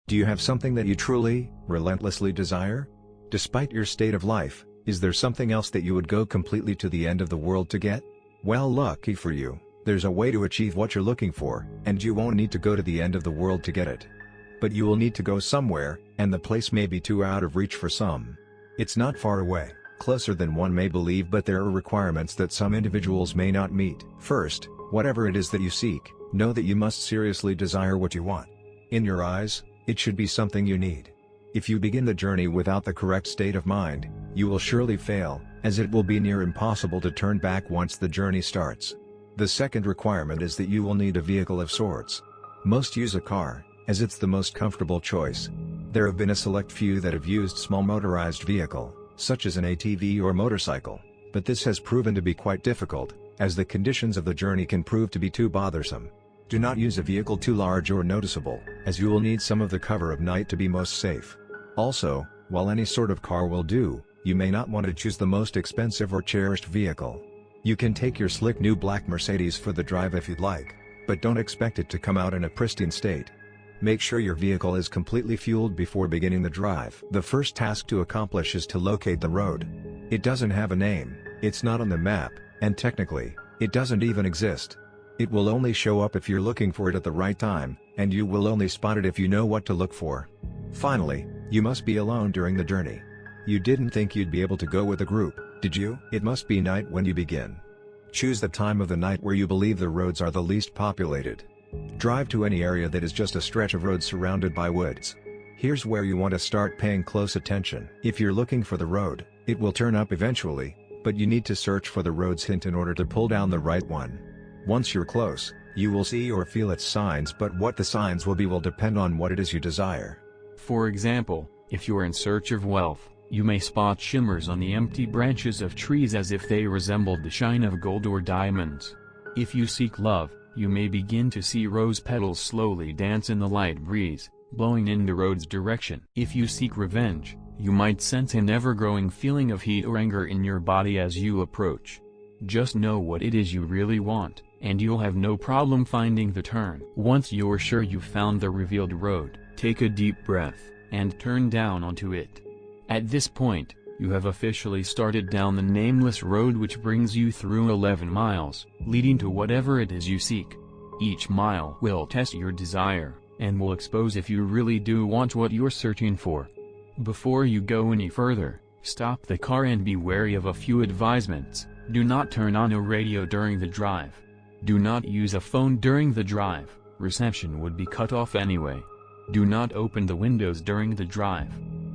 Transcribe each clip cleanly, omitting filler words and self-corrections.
Do you have something that you truly, relentlessly desire? Despite your state of life, is there something else that you would go completely to the end of the world to get? Well, lucky for you, there's a way to achieve what you're looking for, and you won't need to go to the end of the world to get it. But you will need to go somewhere, and the place may be too out of reach for some. It's not far away, closer than one may believe, but there are requirements that some individuals may not meet. First, whatever it is that you seek, know that you must seriously desire what you want. In your eyes, it should be something you need. If you begin the journey without the correct state of mind, you will surely fail, as it will be near impossible to turn back once the journey starts. The second requirement is that you will need a vehicle of sorts. Most use a car, as it's the most comfortable choice. There have been a select few that have used small motorized vehicle, such as an ATV or motorcycle, but this has proven to be quite difficult, as the conditions of the journey can prove to be too bothersome. Do not use a vehicle too large or noticeable, as you will need some of the cover of night to be most safe. Also, while any sort of car will do, you may not want to choose the most expensive or cherished vehicle. You can take your slick new black Mercedes for the drive if you'd like, but don't expect it to come out in a pristine state. Make sure your vehicle is completely fueled before beginning the drive. The first task to accomplish is to locate the road. It doesn't have a name, it's not on the map, and technically, it doesn't even exist. It will only show up if you're looking for it at the right time, and you will only spot it if you know what to look for. Finally, you must be alone during the journey. You didn't think you'd be able to go with a group, did you? It must be night when you begin. Choose the time of the night where you believe the roads are the least populated. Drive to any area that is just a stretch of road surrounded by woods. Here's where you want to start paying close attention. If you're looking for the road, it will turn up eventually, but you need to search for the road's hint in order to pull down the right one. Once you're close, you will see or feel its signs, but what the signs will be will depend on what it is you desire. For example, if you are in search of wealth, you may spot shimmers on the empty branches of trees as if they resembled the shine of gold or diamonds. If you seek love, you may begin to see rose petals slowly dance in the light breeze, blowing in the road's direction. If you seek revenge, you might sense an ever-growing feeling of heat or anger in your body as you approach. Just know what it is you really want, and you'll have no problem finding the turn. Once you're sure you've found the revealed road, take a deep breath, and turn down onto it. At this point, you have officially started down the nameless road which brings you through 11 miles, leading to whatever it is you seek. Each mile will test your desire, and will expose if you really do want what you're searching for. Before you go any further, stop the car and be wary of a few advisements. Do not turn on a radio during the drive. Do not use a phone during the drive, reception would be cut off anyway. Do not open the windows during the drive.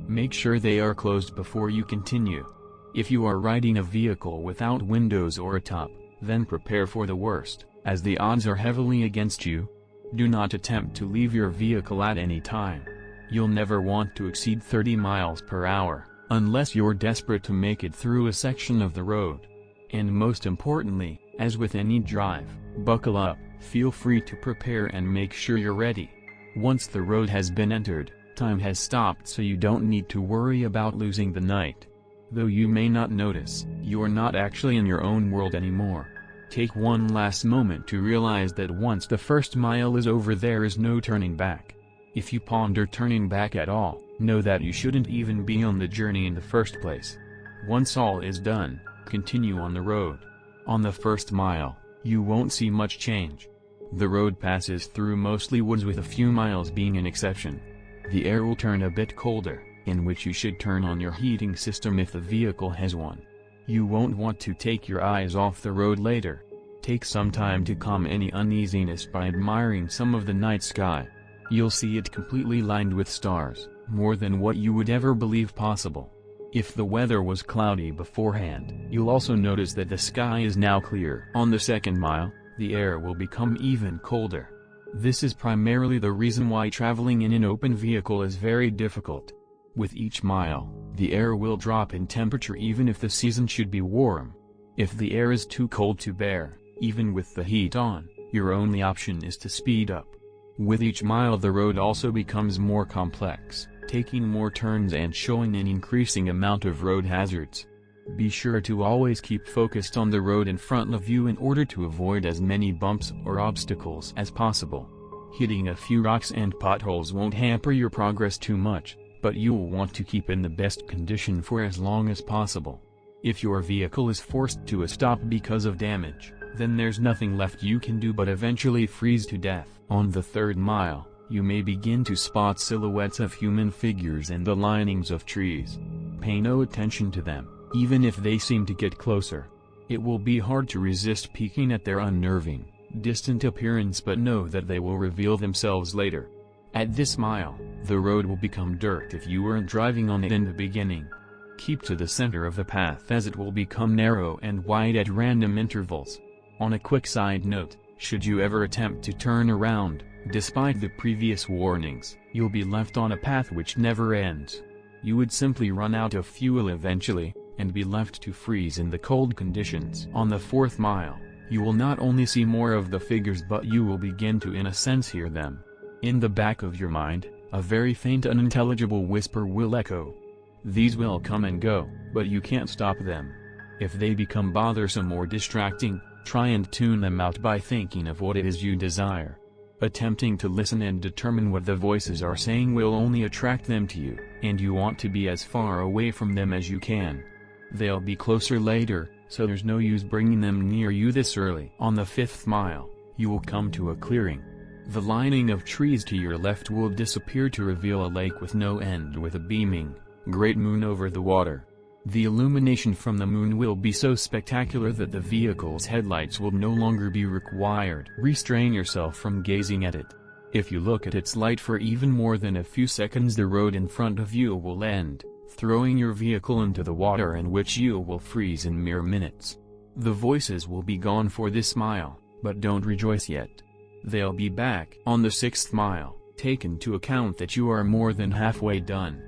Make sure they are closed before you continue. If you are riding a vehicle without windows or a top, then prepare for the worst, as the odds are heavily against you. Do not attempt to leave your vehicle at any time. You'll never want to exceed 30 miles per hour, unless you're desperate to make it through a section of the road. And most importantly, as with any drive, buckle up, feel free to prepare and make sure you're ready. Once the road has been entered, time has stopped, so you don't need to worry about losing the night. Though you may not notice, you are not actually in your own world anymore. Take one last moment to realize that once the first mile is over, there is no turning back. If you ponder turning back at all, know that you shouldn't even be on the journey in the first place. Once all is done, continue on the road. On the first mile, you won't see much change. The road passes through mostly woods, with a few miles being an exception. The air will turn a bit colder, in which you should turn on your heating system if the vehicle has one. You won't want to take your eyes off the road later. Take some time to calm any uneasiness by admiring some of the night sky. You'll see it completely lined with stars, more than what you would ever believe possible. If the weather was cloudy beforehand, you'll also notice that the sky is now clear. On the second mile, the air will become even colder. This is primarily the reason why traveling in an open vehicle is very difficult. With each mile, the air will drop in temperature even if the season should be warm. If the air is too cold to bear, even with the heat on, your only option is to speed up. With each mile the road also becomes more complex, taking more turns and showing an increasing amount of road hazards. Be sure to always keep focused on the road in front of you in order to avoid as many bumps or obstacles as possible. Hitting a few rocks and potholes won't hamper your progress too much, but you'll want to keep in the best condition for as long as possible. If your vehicle is forced to a stop because of damage, then there's nothing left you can do but eventually freeze to death. On the 3rd mile, you may begin to spot silhouettes of human figures in the linings of trees. Pay no attention to them, even if they seem to get closer. It will be hard to resist peeking at their unnerving, distant appearance, but know that they will reveal themselves later. At this mile, the road will become dirt if you weren't driving on it in the beginning. Keep to the center of the path as it will become narrow and wide at random intervals. On a quick side note, should you ever attempt to turn around, despite the previous warnings, you'll be left on a path which never ends. You would simply run out of fuel eventually, and be left to freeze in the cold conditions. On the 4th mile, you will not only see more of the figures but you will begin to in a sense hear them. In the back of your mind, a very faint unintelligible whisper will echo. These will come and go, but you can't stop them. If they become bothersome or distracting, try and tune them out by thinking of what it is you desire. Attempting to listen and determine what the voices are saying will only attract them to you, and you want to be as far away from them as you can. They'll be closer later, so there's no use bringing them near you this early. On the 5th mile, you will come to a clearing. The lining of trees to your left will disappear to reveal a lake with no end with a beaming, great moon over the water. The illumination from the moon will be so spectacular that the vehicle's headlights will no longer be required. Restrain yourself from gazing at it. If you look at its light for even more than a few seconds, the road in front of you will end, throwing your vehicle into the water in which you will freeze in mere minutes. The voices will be gone for this mile, but don't rejoice yet. They'll be back on the 6th mile. Take into account that you are more than halfway done.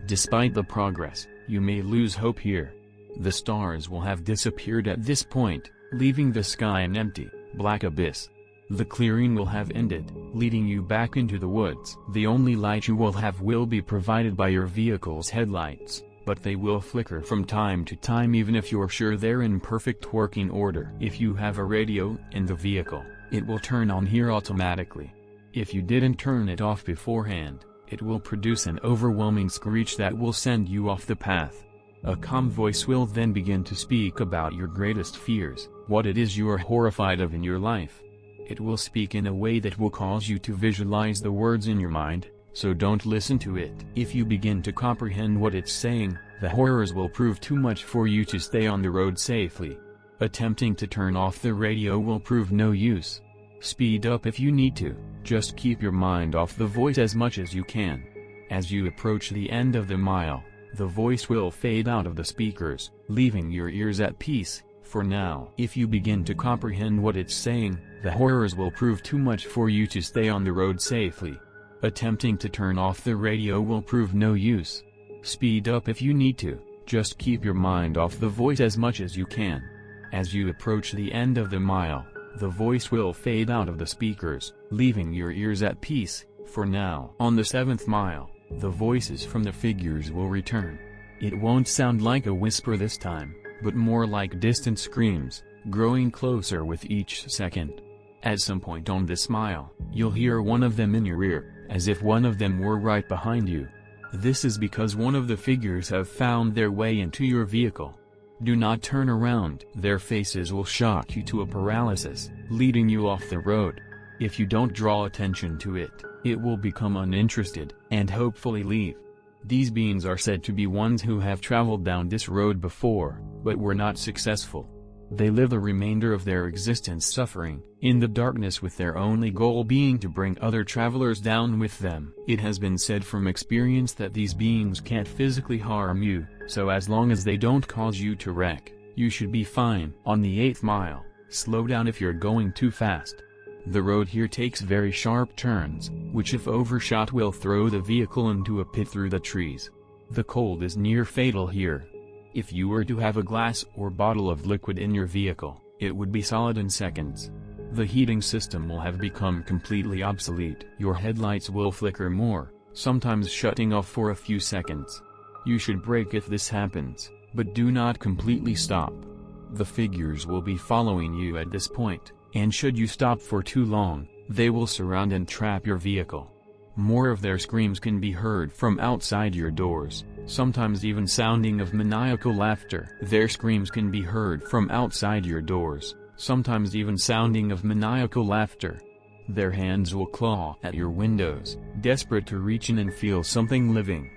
Despite the progress, you may lose hope here. The stars will have disappeared at this point, leaving the sky an empty, black abyss. The clearing will have ended, leading you back into the woods. The only light you will have will be provided by your vehicle's headlights, but they will flicker from time to time even if you're sure they're in perfect working order. If you have a radio in the vehicle, it will turn on here automatically. If you didn't turn it off beforehand, it will produce an overwhelming screech that will send you off the path. A calm voice will then begin to speak about your greatest fears, what it is you are horrified of in your life. It will speak in a way that will cause you to visualize the words in your mind, so don't listen to it. If you begin to comprehend what it's saying, the horrors will prove too much for you to stay on the road safely. Attempting to turn off the radio will prove no use. Speed up if you need to, just keep your mind off the voice as much as you can. As you approach the end of the mile, the voice will fade out of the speakers, leaving your ears at peace, for now. If you begin to comprehend what it's saying, the horrors will prove too much for you to stay on the road safely. Attempting to turn off the radio will prove no use. Speed up if you need to, just keep your mind off the voice as much as you can. As you approach the end of the mile, the voice will fade out of the speakers, leaving your ears at peace, for now. On the 7th mile, the voices from the figures will return. It won't sound like a whisper this time, but more like distant screams, growing closer with each second. At some point on this mile, you'll hear one of them in your ear, as if one of them were right behind you. This is because one of the figures have found their way into your vehicle. Do not turn around. Their faces will shock you to a paralysis, leading you off the road. If you don't draw attention to it, it will become uninterested, and hopefully leave. These beings are said to be ones who have traveled down this road before, but were not successful. They live the remainder of their existence suffering in the darkness, with their only goal being to bring other travelers down with them. It has been said from experience that these beings can't physically harm you, so as long as they don't cause you to wreck, you should be fine. On the 8th mile, slow down if you're going too fast. The road here takes very sharp turns, which if overshot will throw the vehicle into a pit through the trees. The cold is near fatal here. If you were to have a glass or bottle of liquid in your vehicle, it would be solid in seconds. The heating system will have become completely obsolete. Your headlights will flicker more, sometimes shutting off for a few seconds. You should brake if this happens, but do not completely stop. The figures will be following you at this point, and should you stop for too long, They will surround and trap your vehicle. More of their screams can be heard from outside your doors, sometimes even sounding of maniacal laughter. Their screams can be heard from outside your doors, sometimes even sounding of maniacal laughter. Their hands will claw at your windows, desperate to reach in and feel something living.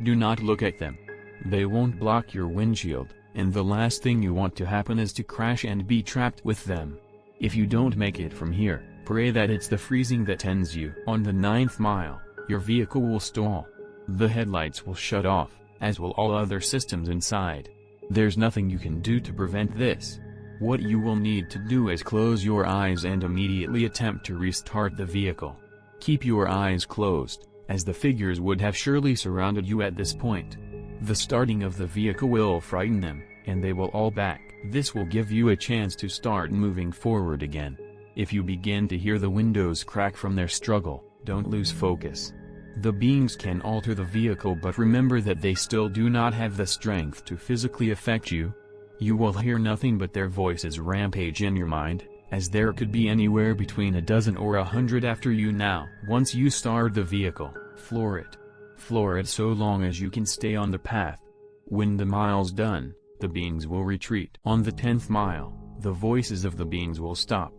Do not look at them. They won't block your windshield, and the last thing you want to happen is to crash and be trapped with them. If you don't make it from here, pray that it's the freezing that ends you. On the 9th mile, your vehicle will stall. The headlights will shut off, as will all other systems inside. There's nothing you can do to prevent this. What you will need to do is close your eyes and immediately attempt to restart the vehicle. Keep your eyes closed, as the figures would have surely surrounded you at this point. The starting of the vehicle will frighten them, and they will all back. This will give you a chance to start moving forward again. If you begin to hear the windows crack from their struggle, don't lose focus. The beings can alter the vehicle, but remember that they still do not have the strength to physically affect you. You will hear nothing but their voices rampage in your mind, as there could be anywhere between a dozen or 100 after you now. Once you start the vehicle, floor it. Floor it so long as you can stay on the path. When the mile's done, the beings will retreat. On the 10th mile, the voices of the beings will stop.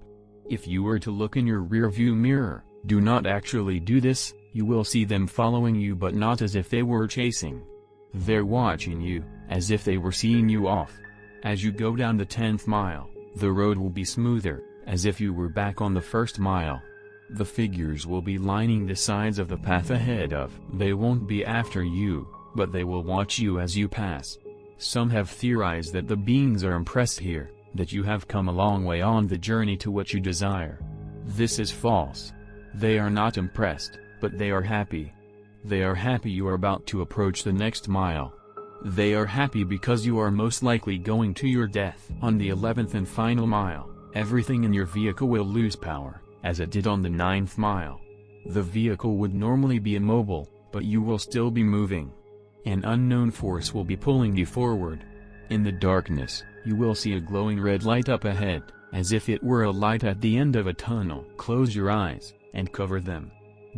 If you were to look in your rearview mirror, do not actually do this, you will see them following you, but not as if they were chasing. They're watching you, as if they were seeing you off. As you go down the 10th mile, the road will be smoother, as if you were back on the 1st mile. The figures will be lining the sides of the path ahead of. They won't be after you, but they will watch you as you pass. Some have theorized that the beings are impressed here, that you have come a long way on the journey to what you desire. This is false. They are not impressed, but they are happy. They are happy you are about to approach the next mile. They are happy because you are most likely going to your death. On the 11th and final mile, everything in your vehicle will lose power, as it did on the 9th mile. The vehicle would normally be immobile, but you will still be moving. An unknown force will be pulling you forward. In the darkness, you will see a glowing red light up ahead, as if it were a light at the end of a tunnel. Close your eyes, and cover them.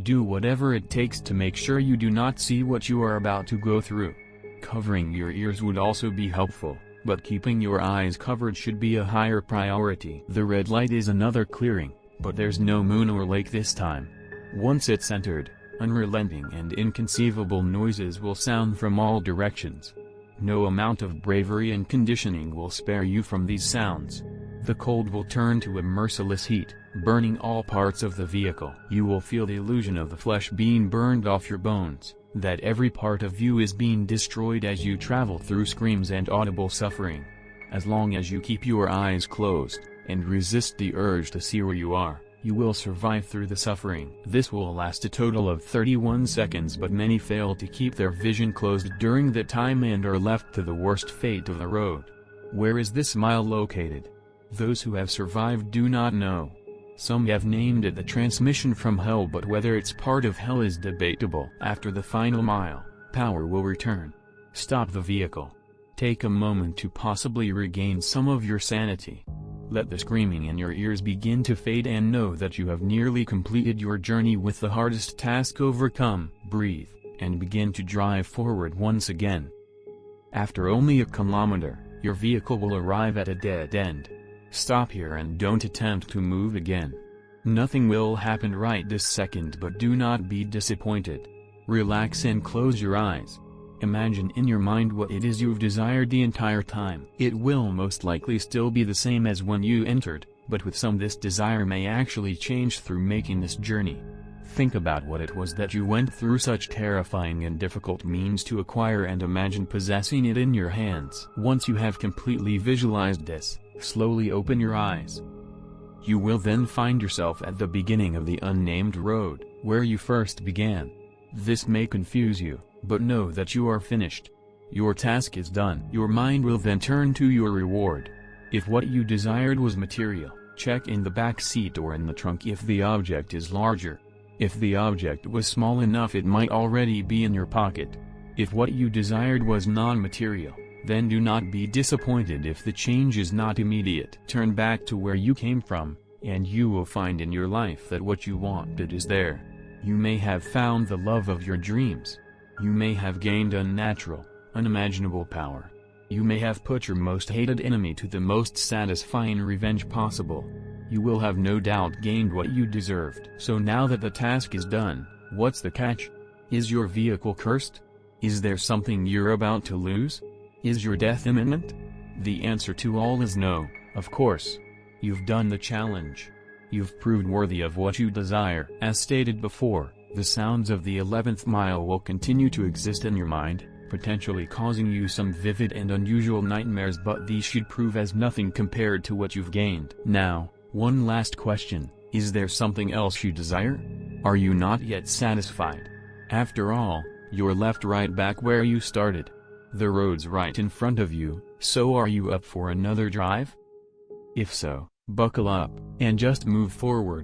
Do whatever it takes to make sure you do not see what you are about to go through. Covering your ears would also be helpful, but keeping your eyes covered should be a higher priority. The red light is another clearing, but there's no moon or lake this time. Once it's entered, unrelenting and inconceivable noises will sound from all directions. No amount of bravery and conditioning will spare you from these sounds. The cold will turn to a merciless heat, burning all parts of the vehicle. You will feel the illusion of the flesh being burned off your bones, that every part of you is being destroyed as you travel through screams and audible suffering. As long as you keep your eyes closed, and resist the urge to see where you are, you will survive through the suffering. This will last a total of 31 seconds, but many fail to keep their vision closed during that time and are left to the worst fate of the road. Where is this mile located? Those who have survived do not know. Some have named it the transmission from hell, but whether it's part of hell is debatable. After the final mile, power will return. Stop the vehicle. Take a moment to possibly regain some of your sanity. Let the screaming in your ears begin to fade and know that you have nearly completed your journey with the hardest task overcome. Breathe, and begin to drive forward once again. After only a kilometer, your vehicle will arrive at a dead end. Stop here and don't attempt to move again. Nothing will happen right this second, but do not be disappointed. Relax and close your eyes. Imagine in your mind what it is you've desired the entire time. It will most likely still be the same as when you entered, but with some this desire may actually change through making this journey. Think about what it was that you went through such terrifying and difficult means to acquire and imagine possessing it in your hands. Once you have completely visualized this, slowly open your eyes. You will then find yourself at the beginning of the unnamed road, where you first began. This may confuse you, but know that you are finished. Your task is done. Your mind will then turn to your reward. If what you desired was material, check in the back seat or in the trunk if the object is larger. If the object was small enough, it might already be in your pocket. If what you desired was non-material, then do not be disappointed if the change is not immediate. Turn back to where you came from, and you will find in your life that what you wanted is there. You may have found the love of your dreams. You may have gained unnatural, unimaginable power. You may have put your most hated enemy to the most satisfying revenge possible. You will have no doubt gained what you deserved. So now that the task is done, what's the catch? Is your vehicle cursed? Is there something you're about to lose? Is your death imminent? The answer to all is no, of course. You've done the challenge. You've proved worthy of what you desire. As stated before, the sounds of the 11th mile will continue to exist in your mind, potentially causing you some vivid and unusual nightmares, but these should prove as nothing compared to what you've gained. Now, one last question, is there something else you desire? Are you not yet satisfied? After all, you're left right back where you started. The road's right in front of you, so are you up for another drive? If so, buckle up, and just move forward.